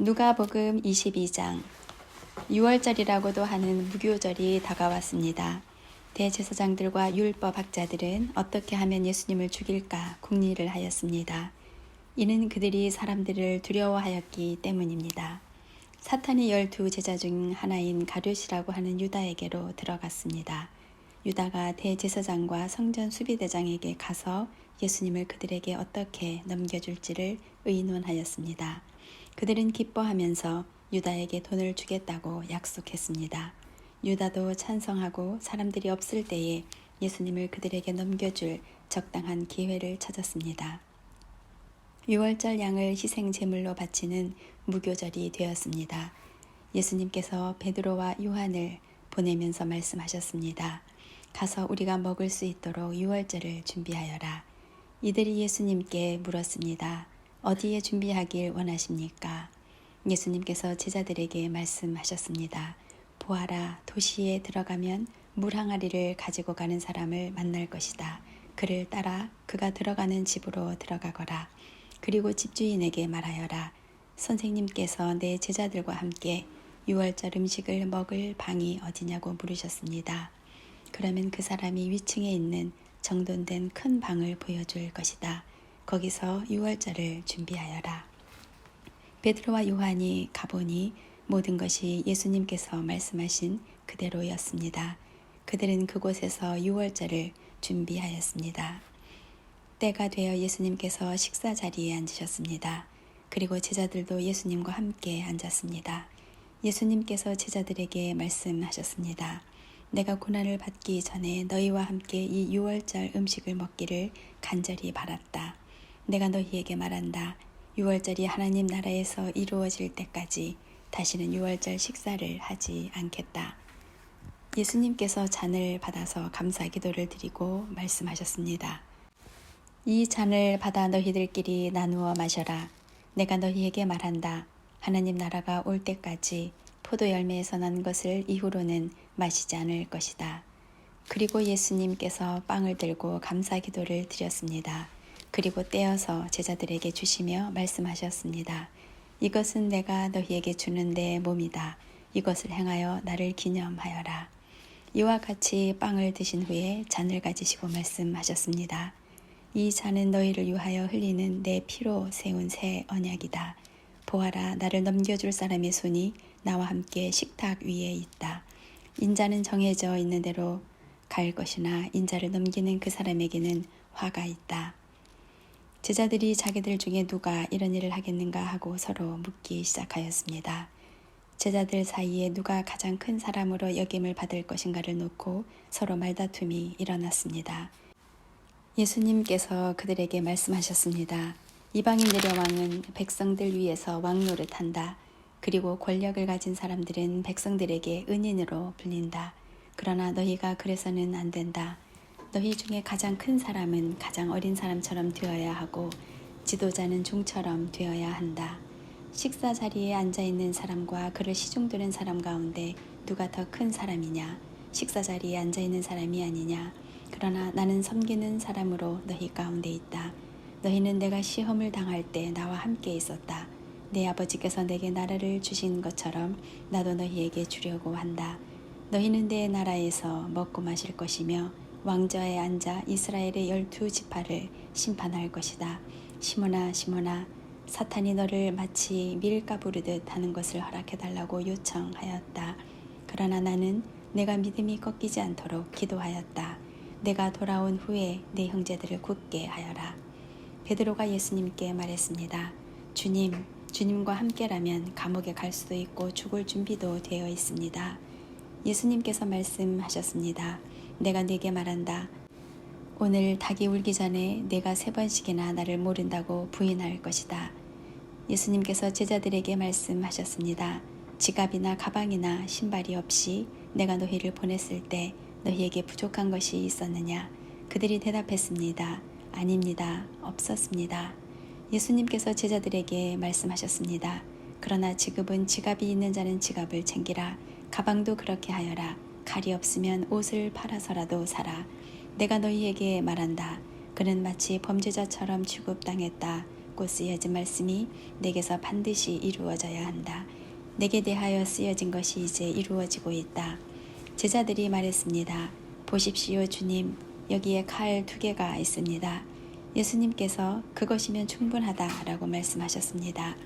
누가복음 22장 6월절이라고도 하는 무교절이 다가왔습니다. 대제사장들과 율법학자들은 어떻게 하면 예수님을 죽일까 궁리를 하였습니다. 이는 그들이 사람들을 두려워하였기 때문입니다. 사탄이 12제자 중 하나인 가룟이라고 하는 유다에게로 들어갔습니다. 유다가 대제사장과 성전 수비대장에게 가서 예수님을 그들에게 어떻게 넘겨줄지를 의논하였습니다. 그들은 기뻐하면서 유다에게 돈을 주겠다고 약속했습니다. 유다도 찬성하고 사람들이 없을 때에 예수님을 그들에게 넘겨줄 적당한 기회를 찾았습니다. 6월절 양을 희생 제물로 바치는 무교절이 되었습니다. 예수님께서 베드로와 요한을 보내면서 말씀하셨습니다. 가서 우리가 먹을 수 있도록 6월절을 준비하여라. 이들이 예수님께 물었습니다. 어디에 준비하길 원하십니까? 예수님께서 제자들에게 말씀하셨습니다. 보아라, 도시에 들어가면 물 항아리를 가지고 가는 사람을 만날 것이다. 그를 따라 그가 들어가는 집으로 들어가거라. 그리고 집주인에게 말하여라. 선생님께서 내 제자들과 함께 6월절 음식을 먹을 방이 어디냐고 물으셨습니다. 그러면 그 사람이 위층에 있는 정돈된 큰 방을 보여줄 것이다. 거기서 6월절을 준비하여라. 베드로와 요한이 가보니 모든 것이 예수님께서 말씀하신 그대로였습니다. 그들은 그곳에서 6월절을 준비하였습니다. 때가 되어 예수님께서 식사 자리에 앉으셨습니다. 그리고 제자들도 예수님과 함께 앉았습니다. 예수님께서 제자들에게 말씀하셨습니다. 내가 고난을 받기 전에 너희와 함께 이 6월절 음식을 먹기를 간절히 바랐다. 내가 너희에게 말한다. 6월절이 하나님 나라에서 이루어질 때까지 다시는 6월절 식사를 하지 않겠다. 예수님께서 잔을 받아서 감사 기도를 드리고 말씀하셨습니다. 이 잔을 받아 너희들끼리 나누어 마셔라. 내가 너희에게 말한다. 하나님 나라가 올 때까지 포도 열매에서 난 것을 이후로는 마시지 않을 것이다. 그리고 예수님께서 빵을 들고 감사 기도를 드렸습니다. 그리고 떼어서 제자들에게 주시며 말씀하셨습니다. 이것은 내가 너희에게 주는 내 몸이다. 이것을 행하여 나를 기념하여라. 이와 같이 빵을 드신 후에 잔을 가지시고 말씀하셨습니다. 이 잔은 너희를 위하여 흘리는 내 피로 세운 새 언약이다. 보아라, 나를 넘겨줄 사람의 손이 나와 함께 식탁 위에 있다. 인자는 정해져 있는 대로 갈 것이나 인자를 넘기는 그 사람에게는 화가 있다. 제자들이 자기들 중에 누가 이런 일을 하겠는가 하고 서로 묻기 시작하였습니다. 제자들 사이에 누가 가장 큰 사람으로 여김을 받을 것인가를 놓고 서로 말다툼이 일어났습니다. 예수님께서 그들에게 말씀하셨습니다. 이방인들의 왕은 백성들 위에서 왕노릇한다. 그리고 권력을 가진 사람들은 백성들에게 은인으로 불린다. 그러나 너희가 그래서는 안 된다. 너희 중에 가장 큰 사람은 가장 어린 사람처럼 되어야 하고 지도자는 종처럼 되어야 한다. 식사 자리에 앉아있는 사람과 그를 시중드는 사람 가운데 누가 더 큰 사람이냐? 식사 자리에 앉아있는 사람이 아니냐? 그러나 나는 섬기는 사람으로 너희 가운데 있다. 너희는 내가 시험을 당할 때 나와 함께 있었다. 내 아버지께서 내게 나라를 주신 것처럼 나도 너희에게 주려고 한다. 너희는 내 나라에서 먹고 마실 것이며 왕좌에 앉아 이스라엘의 12지파를 심판할 것이다. 시몬아, 시몬아, 사탄이 너를 마치 밀가 부르듯 하는 것을 허락해달라고 요청하였다. 그러나 나는 내가 믿음이 꺾이지 않도록 기도하였다. 내가 돌아온 후에 내 형제들을 굳게 하여라. 베드로가 예수님께 말했습니다. 주님과 함께라면 감옥에 갈 수도 있고 죽을 준비도 되어 있습니다. 예수님께서 말씀하셨습니다. 내가 네게 말한다. 오늘 닭이 울기 전에 내가 3번씩이나 나를 모른다고 부인할 것이다. 예수님께서 제자들에게 말씀하셨습니다. 지갑이나 가방이나 신발이 없이 내가 너희를 보냈을 때 너희에게 부족한 것이 있었느냐? 그들이 대답했습니다. 아닙니다. 없었습니다. 예수님께서 제자들에게 말씀하셨습니다. 그러나 지금은 지갑이 있는 자는 지갑을 챙기라. 가방도 그렇게 하여라. 칼이 없으면 옷을 팔아서라도 사라. 내가 너희에게 말한다. 그는 마치 범죄자처럼 취급당했다. 받고 쓰여진 말씀이 내게서 반드시 이루어져야 한다. 내게 대하여 쓰여진 것이 이제 이루어지고 있다. 제자들이 말했습니다. 보십시오, 주님. 여기에 칼 2개가 있습니다. 예수님께서 그것이면 충분하다라고 말씀하셨습니다.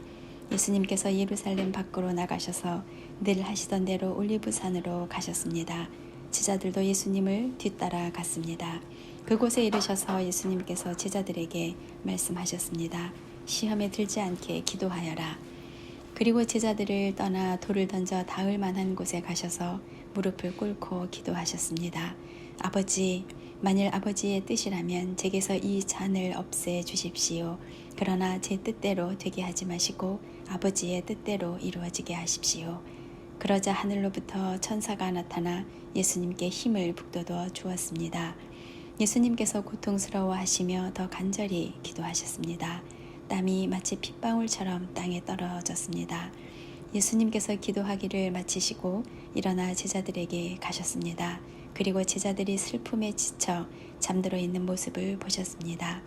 예수님께서 예루살렘 밖으로 나가셔서 늘 하시던 대로 올리브산으로 가셨습니다. 제자들도 예수님을 뒤따라 갔습니다. 그곳에 이르셔서 예수님께서 제자들에게 말씀하셨습니다. 시험에 들지 않게 기도하여라. 그리고 제자들을 떠나 돌을 던져 닿을 만한 곳에 가셔서 무릎을 꿇고 기도하셨습니다. 아버지, 만일 아버지의 뜻이라면 제게서 이 잔을 없애 주십시오. 그러나 제 뜻대로 되게 하지 마시고 아버지의 뜻대로 이루어지게 하십시오. 그러자 하늘로부터 천사가 나타나 예수님께 힘을 북돋워 주었습니다. 예수님께서 고통스러워하시며 더 간절히 기도하셨습니다. 땀이 마치 핏방울처럼 땅에 떨어졌습니다. 예수님께서 기도하기를 마치시고 일어나 제자들에게 가셨습니다. 그리고 제자들이 슬픔에 지쳐 잠들어 있는 모습을 보셨습니다.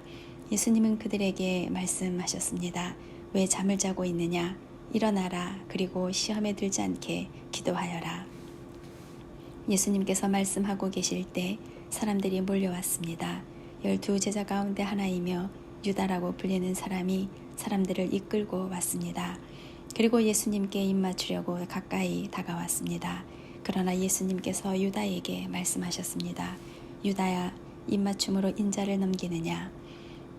예수님은 그들에게 말씀하셨습니다. 왜 잠을 자고 있느냐? 일어나라. 그리고 시험에 들지 않게 기도하여라. 예수님께서 말씀하고 계실 때 사람들이 몰려왔습니다. 12 제자 가운데 하나이며 유다라고 불리는 사람이 사람들을 이끌고 왔습니다. 그리고 예수님께 입맞추려고 가까이 다가왔습니다. 그러나 예수님께서 유다에게 말씀하셨습니다. 유다야, 입맞춤으로 인자를 넘기느냐?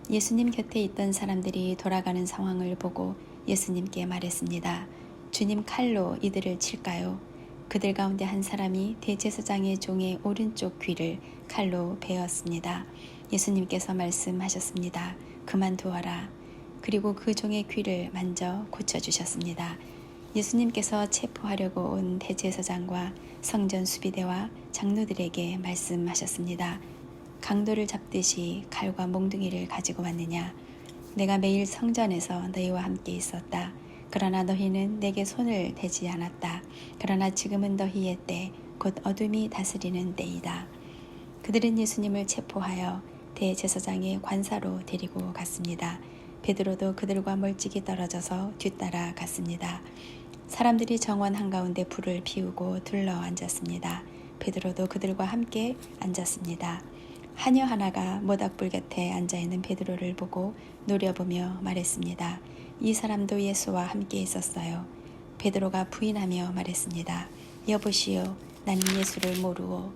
예수님 곁에 있던 사람들이 돌아가는 상황을 보고 예수님께 말했습니다. 주님, 칼로 이들을 칠까요? 그들 가운데 한 사람이 대제사장의 종의 오른쪽 귀를 칼로 베었습니다. 예수님께서 말씀하셨습니다. 그만두어라. 그리고 그 종의 귀를 만져 고쳐주셨습니다. 예수님께서 체포하려고 온 대제사장과 성전 수비대와 장로들에게 말씀하셨습니다. 강도를 잡듯이 칼과 몽둥이를 가지고 왔느냐? 내가 매일 성전에서 너희와 함께 있었다. 그러나 너희는 내게 손을 대지 않았다. 그러나 지금은 너희의 때, 곧 어둠이 다스리는 때이다. 그들은 예수님을 체포하여 대제사장의 관사로 데리고 갔습니다. 베드로도 그들과 멀찍이 떨어져서 뒤따라 갔습니다. 사람들이 정원 한가운데 불을 피우고 둘러 앉았습니다. 베드로도 그들과 함께 앉았습니다. 하녀 하나가 모닥불 곁에 앉아있는 베드로를 보고 노려보며 말했습니다. 이 사람도 예수와 함께 있었어요. 베드로가 부인하며 말했습니다. 여보시오, 나는 예수를 모르오.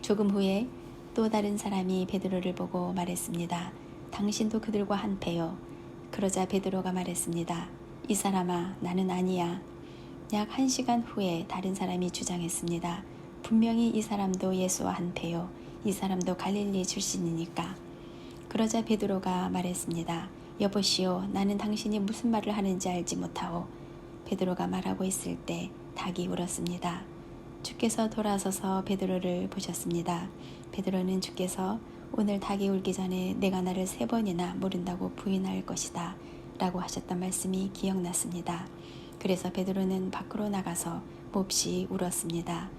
조금 후에 또 다른 사람이 베드로를 보고 말했습니다. 당신도 그들과 한패요. 그러자 베드로가 말했습니다. 이 사람아, 나는 아니야. 약 1시간 후에 다른 사람이 주장했습니다. 분명히 이 사람도 예수와 한패요. 이 사람도 갈릴리 출신이니까. 그러자 베드로가 말했습니다. 여보시오, 나는 당신이 무슨 말을 하는지 알지 못하오. 베드로가 말하고 있을 때 닭이 울었습니다. 주께서 돌아서서 베드로를 보셨습니다. 베드로는 주께서 오늘 닭이 울기 전에 내가 나를 3번이나 모른다고 부인할 것이다 라고 하셨던 말씀이 기억났습니다. 그래서 베드로는 밖으로 나가서 몹시 울었습니다.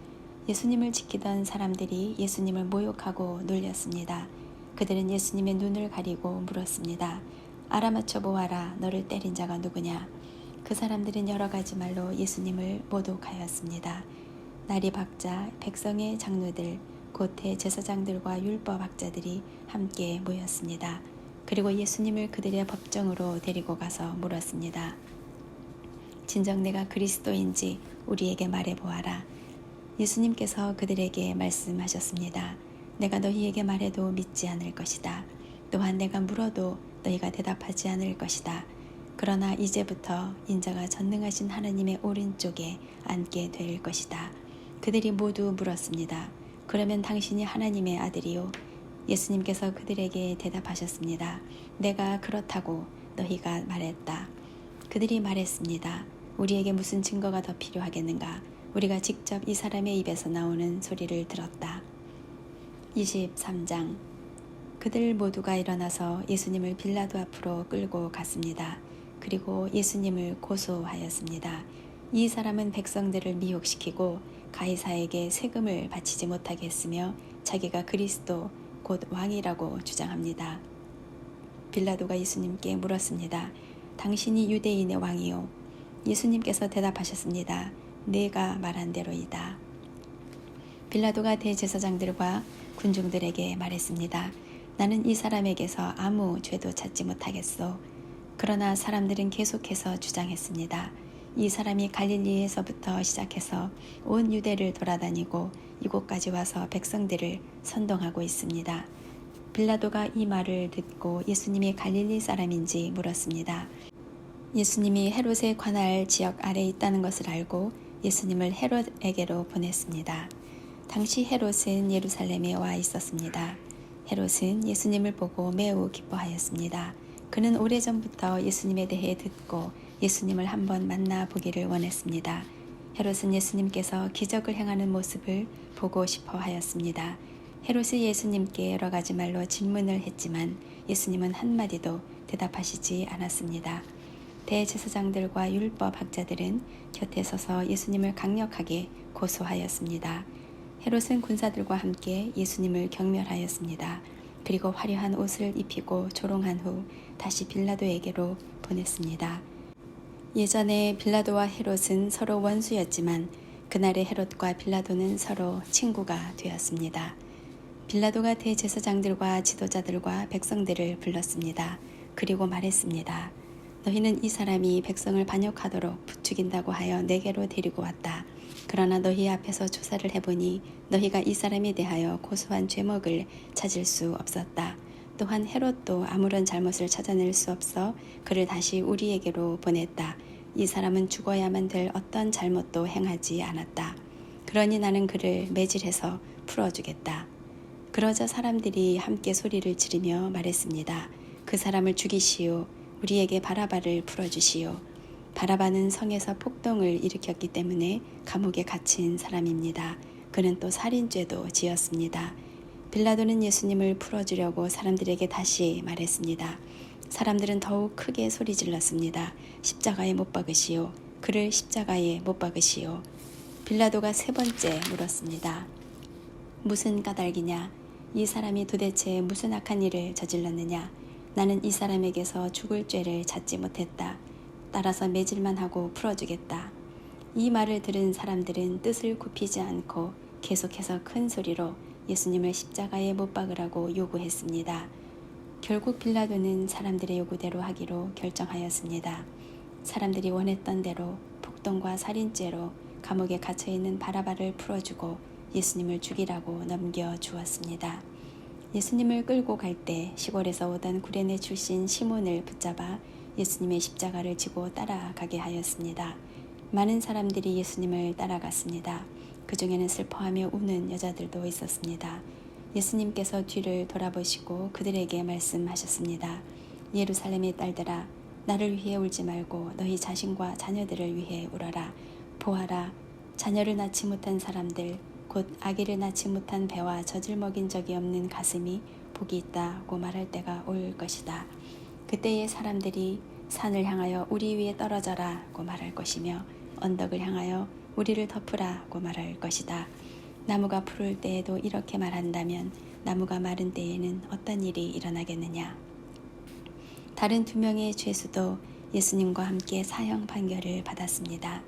예수님을 지키던 사람들이 예수님을 모욕하고 놀렸습니다. 그들은 예수님의 눈을 가리고 물었습니다. 알아맞혀 보아라. 너를 때린 자가 누구냐? 그 사람들은 여러 가지 말로 예수님을 모독하였습니다. 날이 밝자 백성의 장로들, 곧 대제사장들과 율법학자들이 함께 모였습니다. 그리고 예수님을 그들의 법정으로 데리고 가서 물었습니다. 진정 내가 그리스도인지 우리에게 말해보아라. 예수님께서 그들에게 말씀하셨습니다. 내가 너희에게 말해도 믿지 않을 것이다. 또한 내가 물어도 너희가 대답하지 않을 것이다. 그러나 이제부터 인자가 전능하신 하나님의 오른쪽에 앉게 될 것이다. 그들이 모두 물었습니다. 그러면 당신이 하나님의 아들이요? 예수님께서 그들에게 대답하셨습니다. 내가 그렇다고 너희가 말했다. 그들이 말했습니다. 우리에게 무슨 증거가 더 필요하겠는가? 우리가 직접 이 사람의 입에서 나오는 소리를 들었다. 23장. 그들 모두가 일어나서 예수님을 빌라도 앞으로 끌고 갔습니다. 그리고 예수님을 고소하였습니다. 이 사람은 백성들을 미혹시키고 가이사에게 세금을 바치지 못하게 했으며 자기가 그리스도 곧 왕이라고 주장합니다. 빌라도가 예수님께 물었습니다. 당신이 유대인의 왕이요? 예수님께서 대답하셨습니다. 내가 말한 대로이다. 빌라도가 대제사장들과 군중들에게 말했습니다. 나는 이 사람에게서 아무 죄도 찾지 못하겠소. 그러나 사람들은 계속해서 주장했습니다. 이 사람이 갈릴리에서부터 시작해서 온 유대를 돌아다니고 이곳까지 와서 백성들을 선동하고 있습니다. 빌라도가 이 말을 듣고 예수님이 갈릴리 사람인지 물었습니다. 예수님이 헤롯의 관할 지역 아래에 있다는 것을 알고 예수님을 헤롯에게로 보냈습니다. 당시 헤롯은 예루살렘에 와 있었습니다. 헤롯은 예수님을 보고 매우 기뻐하였습니다. 그는 오래전부터 예수님에 대해 듣고 예수님을 한번 만나보기를 원했습니다. 헤롯은 예수님께서 기적을 행하는 모습을 보고 싶어 하였습니다. 헤롯이 예수님께 여러 가지 말로 질문을 했지만 예수님은 한마디도 대답하시지 않았습니다. 대제사장들과 율법 학자들은 곁에 서서 예수님을 강력하게 고소하였습니다. 헤롯은 군사들과 함께 예수님을 경멸하였습니다. 그리고 화려한 옷을 입히고 조롱한 후 다시 빌라도에게로 보냈습니다. 예전에 빌라도와 헤롯은 서로 원수였지만 그날의 헤롯과 빌라도는 서로 친구가 되었습니다. 빌라도가 대제사장들과 지도자들과 백성들을 불렀습니다. 그리고 말했습니다. 너희는 이 사람이 백성을 반역하도록 부추긴다고 하여 내게로 데리고 왔다. 그러나 너희 앞에서 조사를 해보니 너희가 이 사람에 대하여 고소한 죄목을 찾을 수 없었다. 또한 헤롯도 아무런 잘못을 찾아낼 수 없어 그를 다시 우리에게로 보냈다. 이 사람은 죽어야만 될 어떤 잘못도 행하지 않았다. 그러니 나는 그를 매질해서 풀어주겠다. 그러자 사람들이 함께 소리를 지르며 말했습니다. 그 사람을 죽이시오. 우리에게 바라바를 풀어주시오. 바라바는 성에서 폭동을 일으켰기 때문에 감옥에 갇힌 사람입니다. 그는 또 살인죄도 지었습니다. 빌라도는 예수님을 풀어주려고 사람들에게 다시 말했습니다. 사람들은 더욱 크게 소리 질렀습니다. 십자가에 못 박으시오. 그를 십자가에 못 박으시오. 빌라도가 세 번째 물었습니다. 무슨 까닭이냐? 이 사람이 도대체 무슨 악한 일을 저질렀느냐? 나는 이 사람에게서 죽을 죄를 찾지 못했다. 따라서 매질만 하고 풀어주겠다. 이 말을 들은 사람들은 뜻을 굽히지 않고 계속해서 큰 소리로 예수님을 십자가에 못 박으라고 요구했습니다. 결국 빌라도는 사람들의 요구대로 하기로 결정하였습니다. 사람들이 원했던 대로 폭동과 살인죄로 감옥에 갇혀있는 바라바를 풀어주고 예수님을 죽이라고 넘겨주었습니다. 예수님을 끌고 갈 때 시골에서 오던 구레네 출신 시몬을 붙잡아 예수님의 십자가를 지고 따라가게 하였습니다. 많은 사람들이 예수님을 따라갔습니다. 그 중에는 슬퍼하며 우는 여자들도 있었습니다. 예수님께서 뒤를 돌아보시고 그들에게 말씀하셨습니다. 예루살렘의 딸들아, 나를 위해 울지 말고 너희 자신과 자녀들을 위해 울어라. 보아라, 자녀를 낳지 못한 사람들, 곧 아기를 낳지 못한 배와 젖을 먹인 적이 없는 가슴이 복이 있다고 말할 때가 올 것이다. 그때의 사람들이 산을 향하여 우리 위에 떨어져라고 말할 것이며 언덕을 향하여 우리를 덮으라고 말할 것이다. 나무가 푸를 때에도 이렇게 말한다면 나무가 마른 때에는 어떤 일이 일어나겠느냐. 다른 두 명의 죄수도 예수님과 함께 사형 판결을 받았습니다.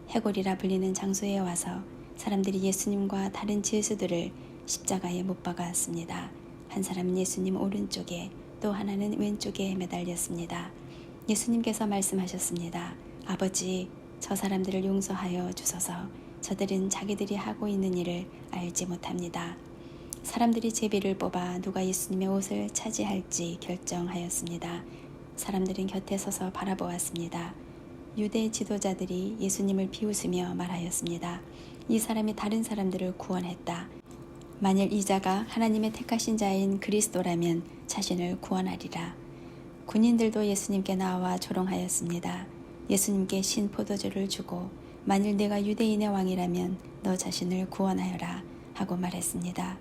해골이라 불리는 장소에 와서 사람들이 예수님과 다른 죄수들을 십자가에 못 박았습니다. 한 사람은 예수님 오른쪽에 또 하나는 왼쪽에 매달렸습니다. 예수님께서 말씀하셨습니다. 아버지, 저 사람들을 용서하여 주소서. 저들은 자기들이 하고 있는 일을 알지 못합니다. 사람들이 제비를 뽑아 누가 예수님의 옷을 차지할지 결정하였습니다. 사람들은 곁에 서서 바라보았습니다. 유대 지도자들이 예수님을 비웃으며 말하였습니다. 이 사람이 다른 사람들을 구원했다. 만일 이 자가 하나님의 택하신 자인 그리스도라면 자신을 구원하리라. 군인들도 예수님께 나와 조롱하였습니다. 예수님께 신 포도주를 주고 만일 내가 유대인의 왕이라면 너 자신을 구원하여라 하고 말했습니다.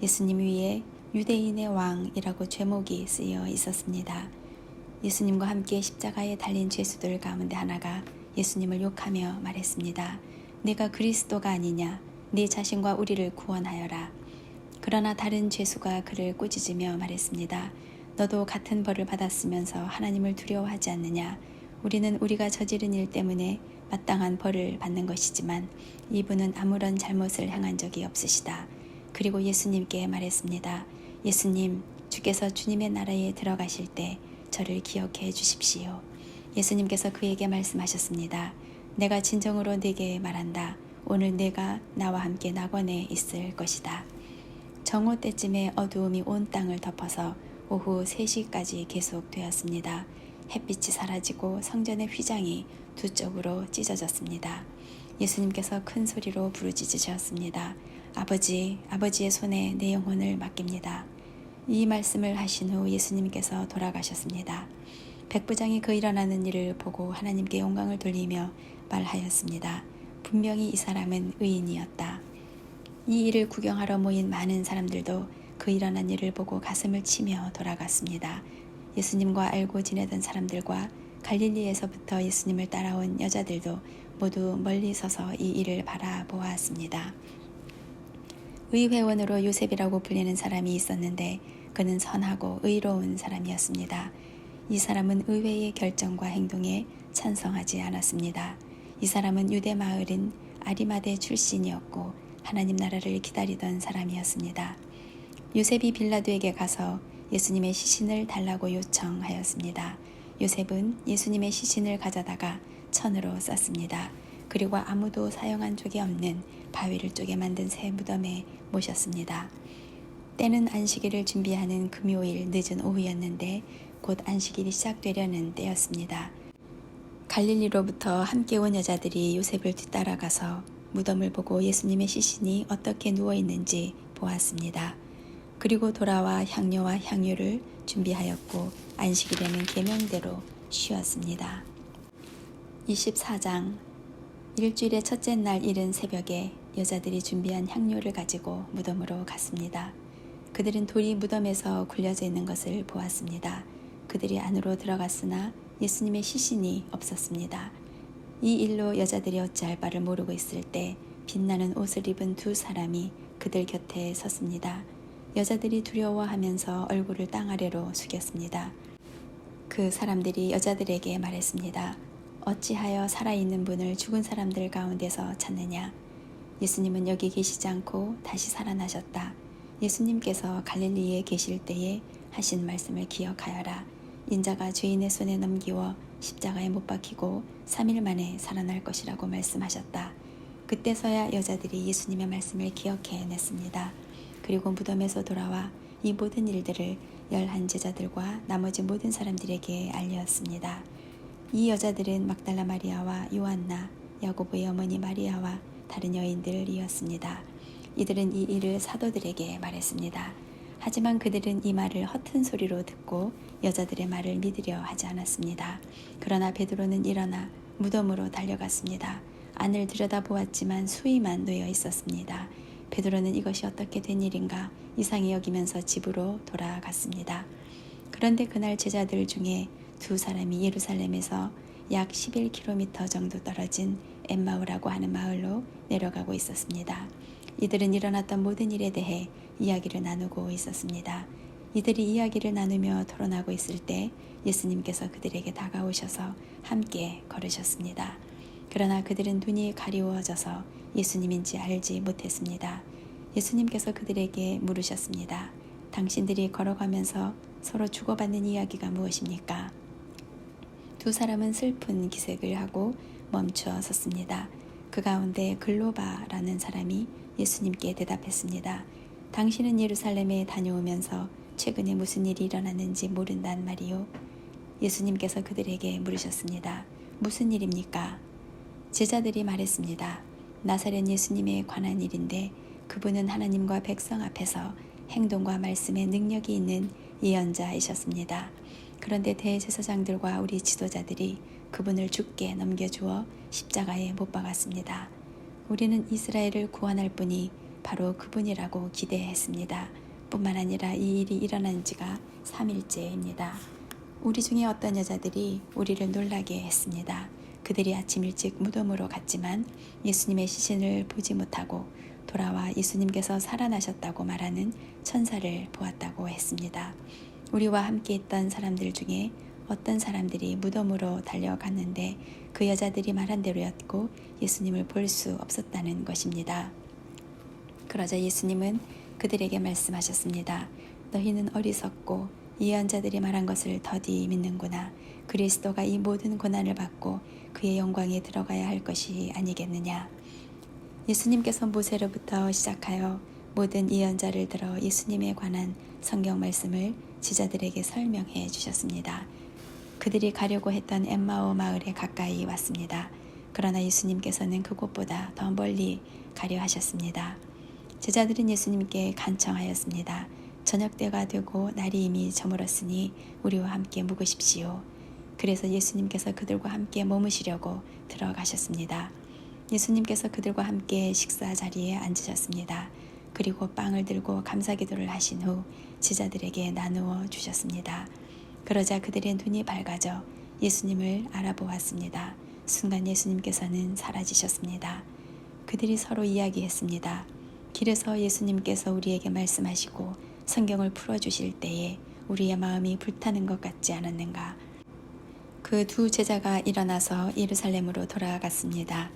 예수님 위에 유대인의 왕이라고 제목이 쓰여 있었습니다. 예수님과 함께 십자가에 달린 죄수들 가운데 하나가 예수님을 욕하며 말했습니다. 내가 그리스도가 아니냐? 네 자신과 우리를 구원하여라. 그러나 다른 죄수가 그를 꾸짖으며 말했습니다. 너도 같은 벌을 받았으면서 하나님을 두려워하지 않느냐? 우리는 우리가 저지른 일 때문에 마땅한 벌을 받는 것이지만 이분은 아무런 잘못을 행한 적이 없으시다. 그리고 예수님께 말했습니다. 예수님, 주께서 주님의 나라에 들어가실 때 저를 기억해 주십시오. 예수님께서 그에게 말씀하셨습니다. 내가 진정으로 네게 말한다. 오늘 내가 나와 함께 낙원에 있을 것이다. 정오 때쯤에 어두움이 온 땅을 덮어서 오후 3시까지 계속되었습니다. 햇빛이 사라지고 성전의 휘장이 두 쪽으로 찢어졌습니다. 예수님께서 큰 소리로 부르짖으셨습니다. 아버지, 아버지의 손에 내 영혼을 맡깁니다. 이 말씀을 하신 후 예수님께서 돌아가셨습니다. 백부장이 그 일어나는 일을 보고 하나님께 영광을 돌리며 말하였습니다. 분명히 이 사람은 의인이었다. 이 일을 구경하러 모인 많은 사람들도 그 일어난 일을 보고 가슴을 치며 돌아갔습니다. 예수님과 알고 지내던 사람들과 갈릴리에서부터 예수님을 따라온 여자들도 모두 멀리 서서 이 일을 바라보았습니다. 의회원으로 요셉이라고 불리는 사람이 있었는데 그는 선하고 의로운 사람이었습니다. 이 사람은 의회의 결정과 행동에 찬성하지 않았습니다. 이 사람은 유대 마을인 아리마대 출신이었고 하나님 나라를 기다리던 사람이었습니다. 요셉이 빌라도에게 가서 예수님의 시신을 달라고 요청하였습니다. 요셉은 예수님의 시신을 가져다가 천으로 쌌습니다. 그리고 아무도 사용한 적이 없는 바위를 쪼개 만든 새 무덤에 모셨습니다. 때는 안식일을 준비하는 금요일 늦은 오후였는데 곧 안식일이 시작되려는 때였습니다. 갈릴리로부터 함께 온 여자들이 요셉을 뒤따라가서 무덤을 보고 예수님의 시신이 어떻게 누워있는지 보았습니다. 그리고 돌아와 향료와 향유를 준비하였고 안식일에는 계명대로 쉬었습니다. 24장 일주일의 첫째 날 이른 새벽에 여자들이 준비한 향료를 가지고 무덤으로 갔습니다. 그들은 돌이 무덤에서 굴려져 있는 것을 보았습니다. 그들이 안으로 들어갔으나 예수님의 시신이 없었습니다. 이 일로 여자들이 어찌할 바를 모르고 있을 때 빛나는 옷을 입은 두 사람이 그들 곁에 섰습니다. 여자들이 두려워하면서 얼굴을 땅 아래로 숙였습니다. 그 사람들이 여자들에게 말했습니다. 어찌하여 살아있는 분을 죽은 사람들 가운데서 찾느냐? 예수님은 여기 계시지 않고 다시 살아나셨다. 예수님께서 갈릴리에 계실 때에 하신 말씀을 기억하여라. 인자가 죄인의 손에 넘기워 십자가에 못 박히고 3일 만에 살아날 것이라고 말씀하셨다. 그때서야 여자들이 예수님의 말씀을 기억해냈습니다. 그리고 무덤에서 돌아와 이 모든 일들을 11 제자들과 나머지 모든 사람들에게 알렸습니다. 이 여자들은 막달라 마리아와 요한나, 야고보의 어머니 마리아와 다른 여인들이었습니다. 이들은 이 일을 사도들에게 말했습니다. 하지만 그들은 이 말을 허튼 소리로 듣고 여자들의 말을 믿으려 하지 않았습니다. 그러나 베드로는 일어나 무덤으로 달려갔습니다. 안을 들여다보았지만 수의만 놓여 있었습니다. 베드로는 이것이 어떻게 된 일인가 이상히 여기면서 집으로 돌아갔습니다. 그런데 그날 제자들 중에 두 사람이 예루살렘에서 약 11km 정도 떨어진 엠마우라고 하는 마을로 내려가고 있었습니다. 이들은 일어났던 모든 일에 대해 이야기를 나누고 있었습니다. 이들이 이야기를 나누며 토론하고 있을 때 예수님께서 그들에게 다가오셔서 함께 걸으셨습니다. 그러나 그들은 눈이 가리워져서 예수님인지 알지 못했습니다. 예수님께서 그들에게 물으셨습니다. 당신들이 걸어가면서 서로 주고받는 이야기가 무엇입니까? 두 사람은 슬픈 기색을 하고 멈추어 섰습니다. 그 가운데 글로바라는 사람이 예수님께 대답했습니다. 당신은 예루살렘에 다녀오면서 최근에 무슨 일이 일어났는지 모른단 말이요. 예수님께서 그들에게 물으셨습니다. 무슨 일입니까? 제자들이 말했습니다. 나사렛 예수님에 관한 일인데 그분은 하나님과 백성 앞에서 행동과 말씀에 능력이 있는 예언자이셨습니다. 그런데 대제사장들과 우리 지도자들이 그분을 죽게 넘겨주어 십자가에 못 박았습니다. 우리는 이스라엘을 구원할 분이 바로 그분이라고 기대했습니다. 뿐만 아니라 이 일이 일어난 지가 3일째입니다. 우리 중에 어떤 여자들이 우리를 놀라게 했습니다. 그들이 아침 일찍 무덤으로 갔지만 예수님의 시신을 보지 못하고 돌아와 예수님께서 살아나셨다고 말하는 천사를 보았다고 했습니다. 우리와 함께 있던 사람들 중에 어떤 사람들이 무덤으로 달려갔는데 그 여자들이 말한 대로였고 예수님을 볼 수 없었다는 것입니다. 그러자 예수님은 그들에게 말씀하셨습니다. 너희는 어리석고 예언자들이 말한 것을 더디 믿는구나. 그리스도가 이 모든 고난을 받고 그의 영광에 들어가야 할 것이 아니겠느냐. 예수님께서 모세로부터 시작하여 모든 예언자를 들어 예수님에 관한 성경 말씀을 제자들에게 설명해 주셨습니다. 그들이 가려고 했던 엠마오 마을에 가까이 왔습니다. 그러나 예수님께서는 그곳보다 더 멀리 가려 하셨습니다. 제자들은 예수님께 간청하였습니다. 저녁때가 되고 날이 이미 저물었으니 우리와 함께 묵으십시오. 그래서 예수님께서 그들과 함께 머무시려고 들어가셨습니다. 예수님께서 그들과 함께 식사 자리에 앉으셨습니다. 그리고 빵을 들고 감사기도를 하신 후 제자들에게 나누어 주셨습니다. 그러자 그들의 눈이 밝아져 예수님을 알아보았습니다. 순간 예수님께서는 사라지셨습니다. 그들이 서로 이야기했습니다. 길에서 예수님께서 우리에게 말씀하시고 성경을 풀어주실 때에 우리의 마음이 불타는 것 같지 않았는가. 그 두 제자가 일어나서 예루살렘으로 돌아갔습니다.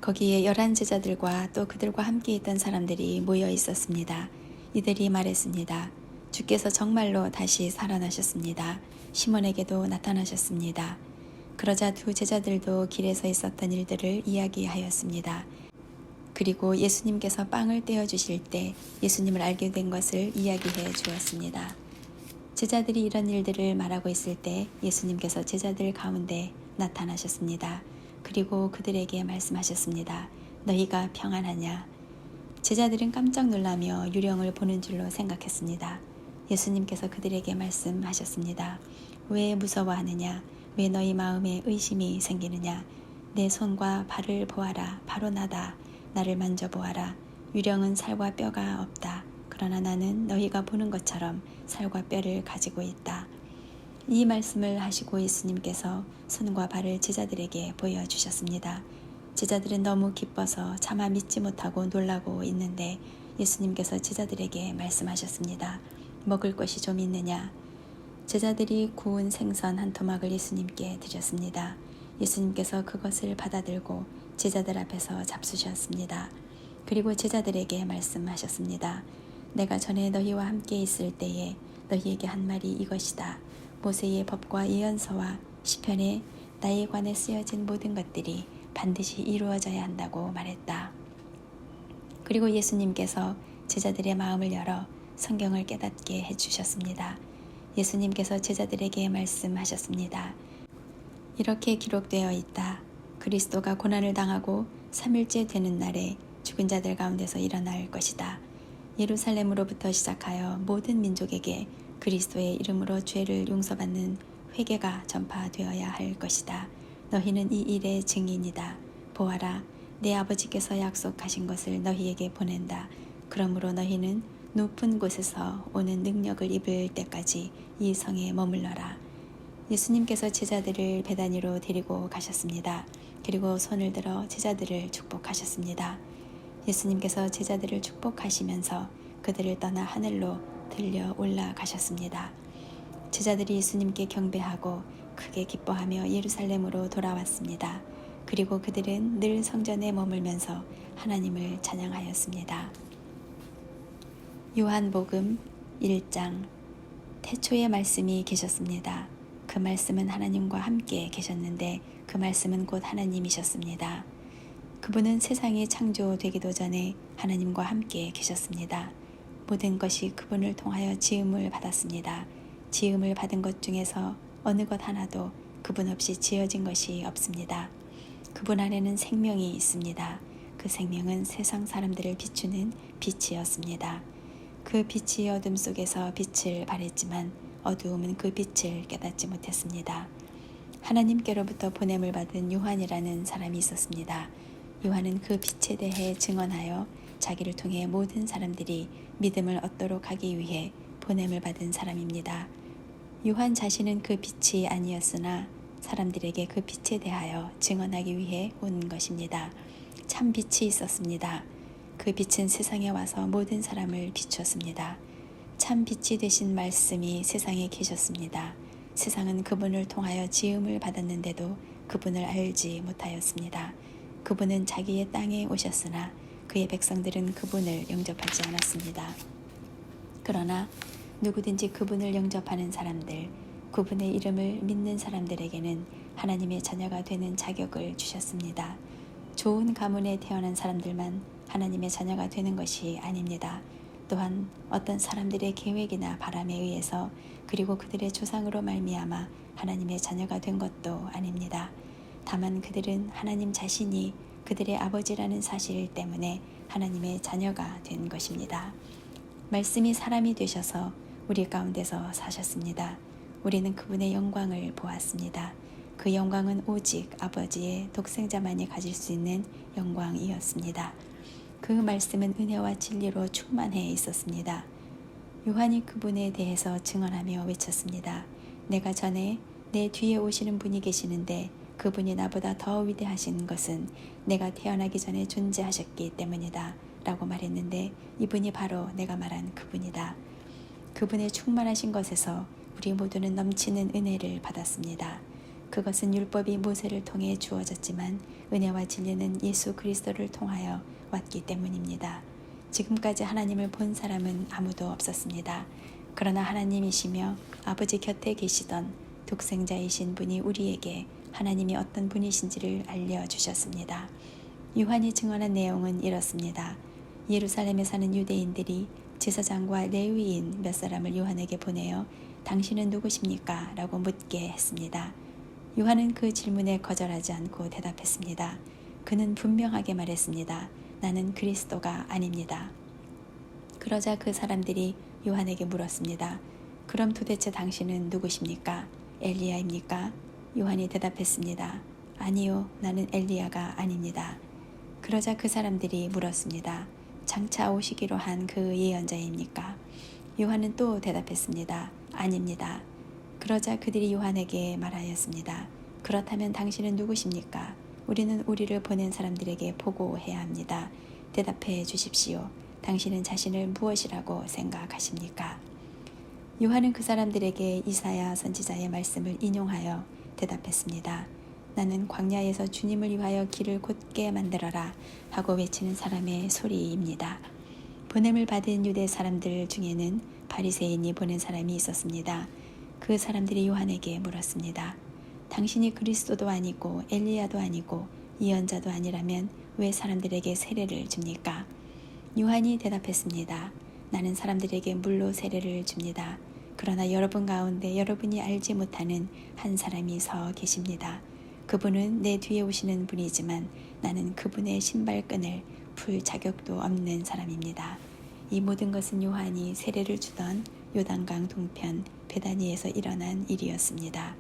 거기에 11 제자들과 또 그들과 함께 있던 사람들이 모여 있었습니다. 이들이 말했습니다. 주께서 정말로 다시 살아나셨습니다. 시몬에게도 나타나셨습니다. 그러자 두 제자들도 길에서 있었던 일들을 이야기하였습니다. 그리고 예수님께서 빵을 떼어주실 때 예수님을 알게 된 것을 이야기해 주었습니다. 제자들이 이런 일들을 말하고 있을 때 예수님께서 제자들 가운데 나타나셨습니다. 그리고 그들에게 말씀하셨습니다. 너희가 평안하냐? 제자들은 깜짝 놀라며 유령을 보는 줄로 생각했습니다. 예수님께서 그들에게 말씀하셨습니다. 왜 무서워하느냐? 왜 너희 마음에 의심이 생기느냐? 내 손과 발을 보아라. 바로 나다. 나를 만져보아라. 유령은 살과 뼈가 없다. 그러나 나는 너희가 보는 것처럼 살과 뼈를 가지고 있다. 이 말씀을 하시고 예수님께서 손과 발을 제자들에게 보여주셨습니다. 제자들은 너무 기뻐서 차마 믿지 못하고 놀라고 있는데 예수님께서 제자들에게 말씀하셨습니다. 먹을 것이 좀 있느냐? 제자들이 구운 생선 한 토막을 예수님께 드렸습니다. 예수님께서 그것을 받아들고 제자들 앞에서 잡수셨습니다. 그리고 제자들에게 말씀하셨습니다. 내가 전에 너희와 함께 있을 때에 너희에게 한 말이 이것이다. 모세의 법과 예언서와 시편에 나에 관해 쓰여진 모든 것들이 반드시 이루어져야 한다고 말했다. 그리고 예수님께서 제자들의 마음을 열어 성경을 깨닫게 해주셨습니다. 예수님께서 제자들에게 말씀하셨습니다. 이렇게 기록되어 있다. 그리스도가 고난을 당하고 3일째 되는 날에 죽은 자들 가운데서 일어날 것이다. 예루살렘으로부터 시작하여 모든 민족에게 그리스도의 이름으로 죄를 용서받는 회개가 전파되어야 할 것이다. 너희는 이 일의 증인이다. 보아라, 내 아버지께서 약속하신 것을 너희에게 보낸다. 그러므로 너희는 높은 곳에서 오는 능력을 입을 때까지 이 성에 머물러라. 예수님께서 제자들을 베다니로 데리고 가셨습니다. 그리고 손을 들어 제자들을 축복하셨습니다. 예수님께서 제자들을 축복하시면서 그들을 떠나 하늘로 들려 올라가셨습니다. 제자들이 예수님께 경배하고 크게 기뻐하며 예루살렘으로 돌아왔습니다. 그리고 그들은 늘 성전에 머물면서 하나님을 찬양하였습니다. 요한복음 1장. 태초에 말씀이 계셨습니다. 그 말씀은 하나님과 함께 계셨는데 그 말씀은 곧 하나님이셨습니다. 그분은 세상이 창조되기도 전에 하나님과 함께 계셨습니다. 모든 것이 그분을 통하여 지음을 받았습니다. 지음을 받은 것 중에서 어느 것 하나도 그분 없이 지어진 것이 없습니다. 그분 안에는 생명이 있습니다. 그 생명은 세상 사람들을 비추는 빛이었습니다. 그 빛이 어둠 속에서 빛을 발했지만 어두움은 그 빛을 깨닫지 못했습니다. 하나님께로부터 보냄을 받은 요한이라는 사람이 있었습니다. 요한은 그 빛에 대해 증언하여 자기를 통해 모든 사람들이 믿음을 얻도록 하기 위해 보냄을 받은 사람입니다. 요한 자신은 그 빛이 아니었으나 사람들에게 그 빛에 대하여 증언하기 위해 온 것입니다. 참 빛이 있었습니다. 그 빛은 세상에 와서 모든 사람을 비추었습니다. 참 빛이 되신 말씀이 세상에 계셨습니다. 세상은 그분을 통하여 지음을 받았는데도 그분을 알지 못하였습니다. 그분은 자기의 땅에 오셨으나 그의 백성들은 그분을 영접하지 않았습니다. 그러나 누구든지 그분을 영접하는 사람들, 그분의 이름을 믿는 사람들에게는 하나님의 자녀가 되는 자격을 주셨습니다. 좋은 가문에 태어난 사람들만 하나님의 자녀가 되는 것이 아닙니다. 또한 어떤 사람들의 계획이나 바람에 의해서 그리고 그들의 조상으로 말미암아 하나님의 자녀가 된 것도 아닙니다. 다만 그들은 하나님 자신이 그들의 아버지라는 사실 때문에 하나님의 자녀가 된 것입니다. 말씀이 사람이 되셔서 우리 가운데서 사셨습니다. 우리는 그분의 영광을 보았습니다. 그 영광은 오직 아버지의 독생자만이 가질 수 있는 영광이었습니다. 그 말씀은 은혜와 진리로 충만해 있었습니다. 요한이 그분에 대해서 증언하며 외쳤습니다. 내가 전에 내 뒤에 오시는 분이 계시는데 그분이 나보다 더 위대하신 것은 내가 태어나기 전에 존재하셨기 때문이다 라고 말했는데 이분이 바로 내가 말한 그분이다. 그분의 충만하신 것에서 우리 모두는 넘치는 은혜를 받았습니다. 그것은 율법이 모세를 통해 주어졌지만 은혜와 진리는 예수 그리스도를 통하여 왔기 때문입니다. 지금까지 하나님을 본 사람은 아무도 없었습니다. 그러나 하나님이시며 아버지 곁에 계시던 독생자이신 분이 우리에게 하나님이 어떤 분이신지를 알려주셨습니다. 요한이 증언한 내용은 이렇습니다. 예루살렘에 사는 유대인들이 제사장과 레위인 몇 사람을 요한에게 보내어 당신은 누구십니까? 라고 묻게 했습니다. 요한은 그 질문에 거절하지 않고 대답했습니다. 그는 분명하게 말했습니다. 나는 그리스도가 아닙니다. 그러자 그 사람들이 요한에게 물었습니다. 그럼 도대체 당신은 누구십니까? 엘리야입니까? 요한이 대답했습니다. 아니요, 나는 엘리야가 아닙니다. 그러자 그 사람들이 물었습니다. 장차 오시기로 한 그 예언자입니까? 요한은 또 대답했습니다. 아닙니다. 그러자 그들이 요한에게 말하였습니다. 그렇다면 당신은 누구십니까? 우리는 우리를 보낸 사람들에게 보고해야 합니다. 대답해 주십시오. 당신은 자신을 무엇이라고 생각하십니까? 요한은 그 사람들에게 이사야 선지자의 말씀을 인용하여 대답했습니다. 나는 광야에서 주님을 위하여 길을 곧게 만들어라 하고 외치는 사람의 소리입니다. 보냄을 받은 유대 사람들 중에는 바리새인이 보낸 사람이 있었습니다. 그 사람들이 요한에게 물었습니다. 당신이 그리스도도 아니고 엘리야도 아니고 예언자도 아니라면 왜 사람들에게 세례를 줍니까? 요한이 대답했습니다. 나는 사람들에게 물로 세례를 줍니다. 그러나 여러분 가운데 여러분이 알지 못하는 한 사람이 서 계십니다. 그분은 내 뒤에 오시는 분이지만 나는 그분의 신발끈을 풀 자격도 없는 사람입니다. 이 모든 것은 요한이 세례를 주던 요단강 동편 베다니에서 일어난 일이었습니다.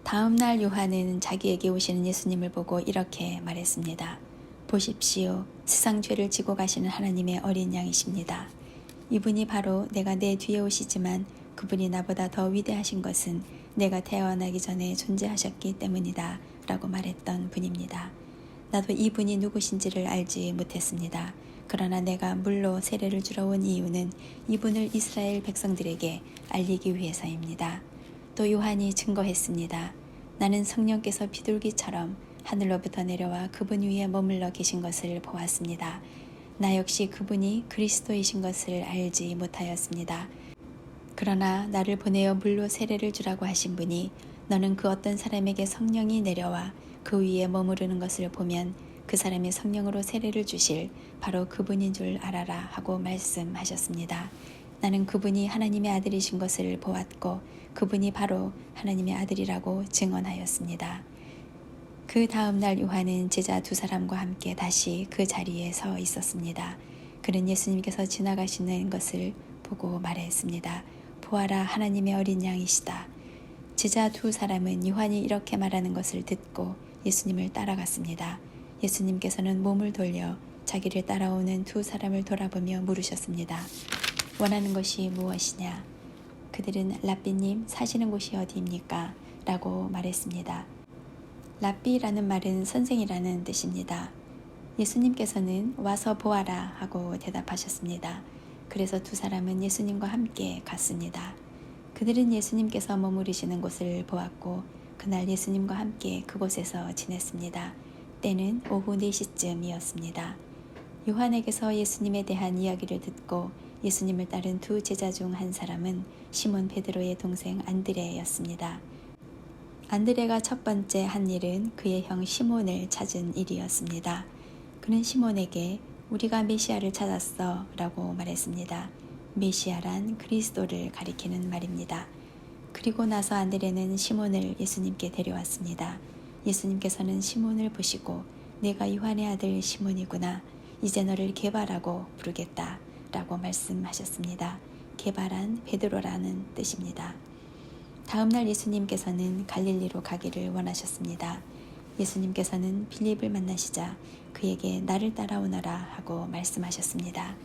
다음 날 요한은 자기에게 오시는 예수님을 보고 이렇게 말했습니다. 보십시오. 세상 죄를 지고 가시는 하나님의 어린 양이십니다. 이분이 바로 내가 내 뒤에 오시지만 그분이 나보다 더 위대하신 것은 내가 태어나기 전에 존재하셨기 때문이다 라고 말했던 분입니다. 나도 이분이 누구신지를 알지 못했습니다. 그러나 내가 물로 세례를 주러 온 이유는 이분을 이스라엘 백성들에게 알리기 위해서입니다. 또 요한이 증거했습니다. 나는 성령께서 비둘기처럼 하늘로부터 내려와 그분 위에 머물러 계신 것을 보았습니다. 나 역시 그분이 그리스도이신 것을 알지 못하였습니다. 그러나 나를 보내어 물로 세례를 주라고 하신 분이 너는 그 어떤 사람에게 성령이 내려와 그 위에 머무르는 것을 보면 그 사람의 성령으로 세례를 주실 바로 그분인 줄 알아라 하고 말씀하셨습니다. 나는 그분이 하나님의 아들이신 것을 보았고 그분이 바로 하나님의 아들이라고 증언하였습니다. 그 다음 날 요한은 제자 두 사람과 함께 다시 그 자리에 서 있었습니다. 그는 예수님께서 지나가시는 것을 보고 말했습니다. 보아라, 하나님의 어린 양이시다. 제자 두 사람은 요한이 이렇게 말하는 것을 듣고 예수님을 따라갔습니다. 예수님께서는 몸을 돌려 자기를 따라오는 두 사람을 돌아보며 물으셨습니다. 원하는 것이 무엇이냐? 그들은 랍비님, 사시는 곳이 어디입니까? 라고 말했습니다. 랍비라는 말은 선생이라는 뜻입니다. 예수님께서는 와서 보아라 하고 대답하셨습니다. 그래서 두 사람은 예수님과 함께 갔습니다. 그들은 예수님께서 머무르시는 곳을 보았고 그날 예수님과 함께 그곳에서 지냈습니다. 때는 오후 4시쯤이었습니다. 요한에게서 예수님에 대한 이야기를 듣고 예수님을 따른 두 제자 중 한 사람은 시몬 베드로의 동생 안드레였습니다. 안드레가 첫 번째 한 일은 그의 형 시몬을 찾은 일이었습니다. 그는 시몬에게 우리가 메시아를 찾았어 라고 말했습니다. 메시아란 그리스도를 가리키는 말입니다. 그리고 나서 안드레는 시몬을 예수님께 데려왔습니다. 예수님께서는 시몬을 보시고 내가 요한의 아들 시몬이구나. 이제 너를 게바라고 부르겠다 라고 말씀하셨습니다. 게바란 베드로라는 뜻입니다. 다음날 예수님께서는 갈릴리로 가기를 원하셨습니다. 예수님께서는 빌립을 만나시자 그에게 나를 따라오너라 하고 말씀하셨습니다.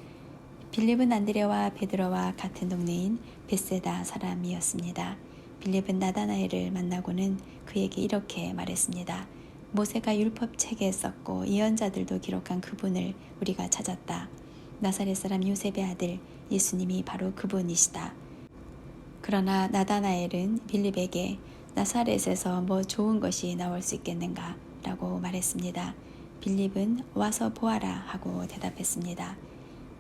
빌립은 안드레와 베드로와 같은 동네인 벳세다 사람이었습니다. 빌립은 나다나엘을 만나고는 그에게 이렇게 말했습니다. 모세가 율법책에 썼고 예언자들도 기록한 그분을 우리가 찾았다. 나사렛 사람 요셉의 아들 예수님이 바로 그분이시다. 그러나 나다나엘은 빌립에게 나사렛에서 뭐 좋은 것이 나올 수 있겠는가 라고 말했습니다. 빌립은 와서 보아라 하고 대답했습니다.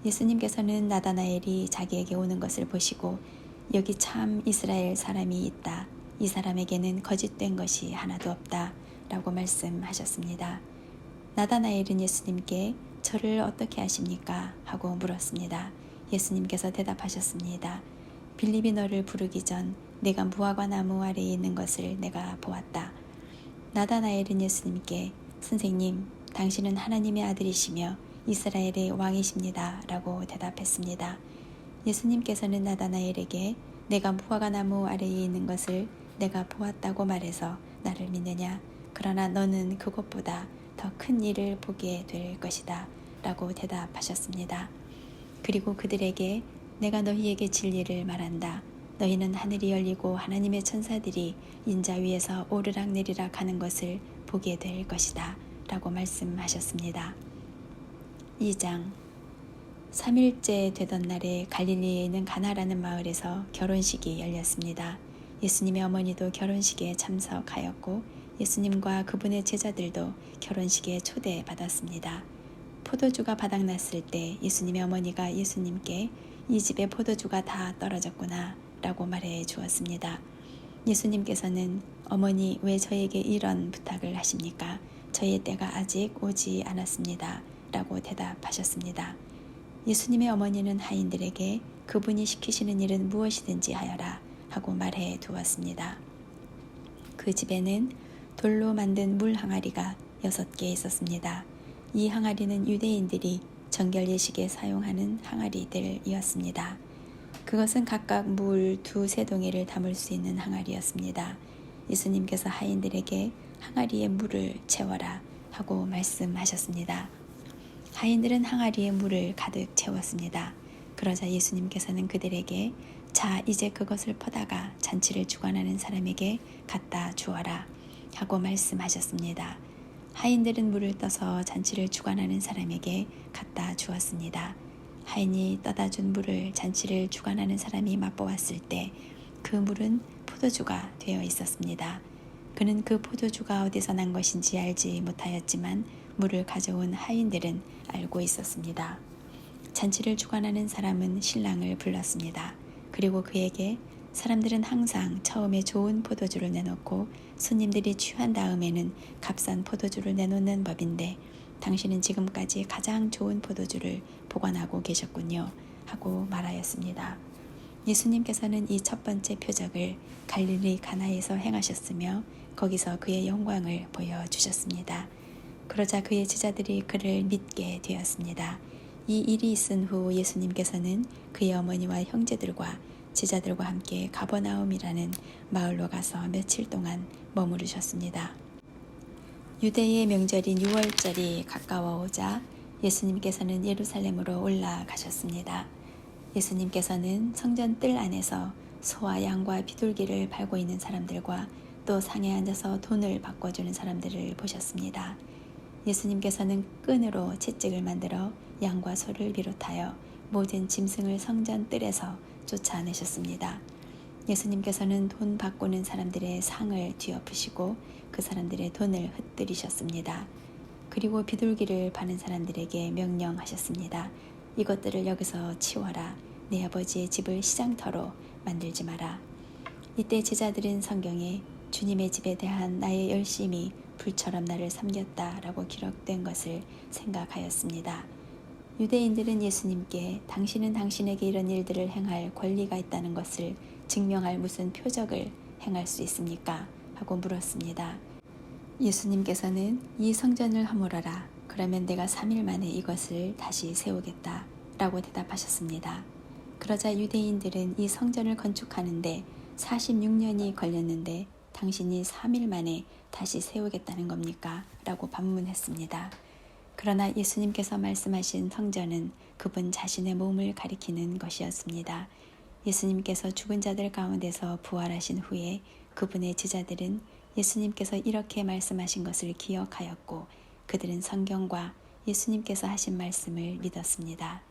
예수님께서는 나다나엘이 자기에게 오는 것을 보시고 여기 참 이스라엘 사람이 있다. 이 사람에게는 거짓된 것이 하나도 없다 라고 말씀하셨습니다. 나다나엘은 예수님께 저를 어떻게 아십니까? 하고 물었습니다. 예수님께서 대답하셨습니다. 빌립이 너를 부르기 전 내가 무화과 나무 아래에 있는 것을 내가 보았다. 나다나엘은 예수님께 선생님, 당신은 하나님의 아들이시며 이스라엘의 왕이십니다. 라고 대답했습니다. 예수님께서는 나다나엘에게 내가 무화과 나무 아래에 있는 것을 내가 보았다고 말해서 나를 믿느냐? 그러나 너는 그것보다 더 큰 일을 보게 될 것이다. 라고 대답하셨습니다. 그리고 그들에게 내가 너희에게 진리를 말한다. 너희는 하늘이 열리고 하나님의 천사들이 인자 위에서 오르락 내리락 하는 것을 보게 될 것이다. 라고 말씀하셨습니다. 2장 3일째 되던 날에 갈릴리에 있는 가나라는 마을에서 결혼식이 열렸습니다. 예수님의 어머니도 결혼식에 참석하였고 예수님과 그분의 제자들도 결혼식에 초대받았습니다. 포도주가 바닥났을 때 예수님의 어머니가 예수님께 이 집에 포도주가 다 떨어졌구나 라고 말해 주었습니다. 예수님께서는 어머니 왜 저에게 이런 부탁을 하십니까? 저의 때가 아직 오지 않았습니다. 라고 대답하셨습니다. 예수님의 어머니는 하인들에게 그분이 시키시는 일은 무엇이든지 하여라 하고 말해 두었습니다. 그 집에는 돌로 만든 물 항아리가 6개 있었습니다. 이 항아리는 유대인들이 정결 예식에 사용하는 항아리들이었습니다. 그것은 각각 물 2-3동이를 담을 수 있는 항아리였습니다. 예수님께서 하인들에게 항아리에 물을 채워라 하고 말씀하셨습니다. 하인들은 항아리에 물을 가득 채웠습니다. 그러자 예수님께서는 그들에게 자 이제 그것을 퍼다가 잔치를 주관하는 사람에게 갖다 주어라 하고 말씀하셨습니다. 하인들은 물을 떠서 잔치를 주관하는 사람에게 갖다 주었습니다. 하인이 떠다 준 물을 잔치를 주관하는 사람이 맛보았을 때 그 물은 포도주가 되어 있었습니다. 그는 그 포도주가 어디서 난 것인지 알지 못하였지만 물을 가져온 하인들은 알고 있었습니다. 잔치를 주관하는 사람은 신랑을 불렀습니다. 그리고 그에게 사람들은 항상 처음에 좋은 포도주를 내놓고 손님들이 취한 다음에는 값싼 포도주를 내놓는 법인데 당신은 지금까지 가장 좋은 포도주를 보관하고 계셨군요 하고 말하였습니다. 예수님께서는 이 첫 번째 표적을 갈릴리 가나에서 행하셨으며 거기서 그의 영광을 보여주셨습니다. 그러자 그의 제자들이 그를 믿게 되었습니다. 이 일이 있은 후 예수님께서는 그의 어머니와 형제들과 제자들과 함께 가버나움이라는 마을로 가서 며칠 동안 머무르셨습니다. 유대의 명절인 유월절이 가까워오자 예수님께서는 예루살렘으로 올라가셨습니다. 예수님께서는 성전 뜰 안에서 소와 양과 비둘기를 팔고 있는 사람들과 또 상에 앉아서 돈을 바꿔주는 사람들을 보셨습니다. 예수님께서는 끈으로 채찍을 만들어 양과 소를 비롯하여 모든 짐승을 성전 뜰에서 쫓아내셨습니다. 예수님께서는 돈 바꾸는 사람들의 상을 뒤엎으시고 그 사람들의 돈을 흩뜨리셨습니다. 그리고 비둘기를 파는 사람들에게 명령하셨습니다. 이것들을 여기서 치워라. 내 아버지의 집을 시장터로 만들지 마라. 이때 제자들은 성경에 주님의 집에 대한 나의 열심이 불처럼 나를 삼겼다라고 기록된 것을 생각하였습니다. 유대인들은 예수님께 당신은 당신에게 이런 일들을 행할 권리가 있다는 것을 증명할 무슨 표적을 행할 수 있습니까? 하고 물었습니다. 예수님께서는 이 성전을 허물어라. 그러면 내가 3일 만에 이것을 다시 세우겠다. 라고 대답하셨습니다. 그러자 유대인들은 이 성전을 건축하는데 46년이 걸렸는데 당신이 3일 만에 다시 세우겠다는 겁니까? 라고 반문했습니다. 그러나 예수님께서 말씀하신 성전은 그분 자신의 몸을 가리키는 것이었습니다. 예수님께서 죽은 자들 가운데서 부활하신 후에 그분의 제자들은 예수님께서 이렇게 말씀하신 것을 기억하였고 그들은 성경과 예수님께서 하신 말씀을 믿었습니다.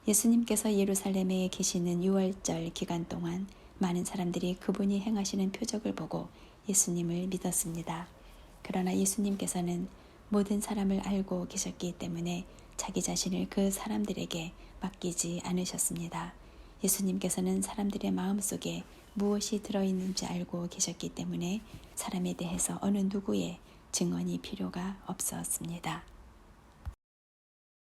예수님께서 예루살렘에 계시는 6월절 기간 동안 많은 사람들이 그분이 행하시는 표적을 보고 예수님을 믿었습니다. 그러나 예수님께서는 모든 사람을 알고 계셨기 때문에 자기 자신을 그 사람들에게 맡기지 않으셨습니다. 예수님께서는 사람들의 마음속에 무엇이 들어있는지 알고 계셨기 때문에 사람에 대해서 어느 누구의 증언이 필요가 없었습니다.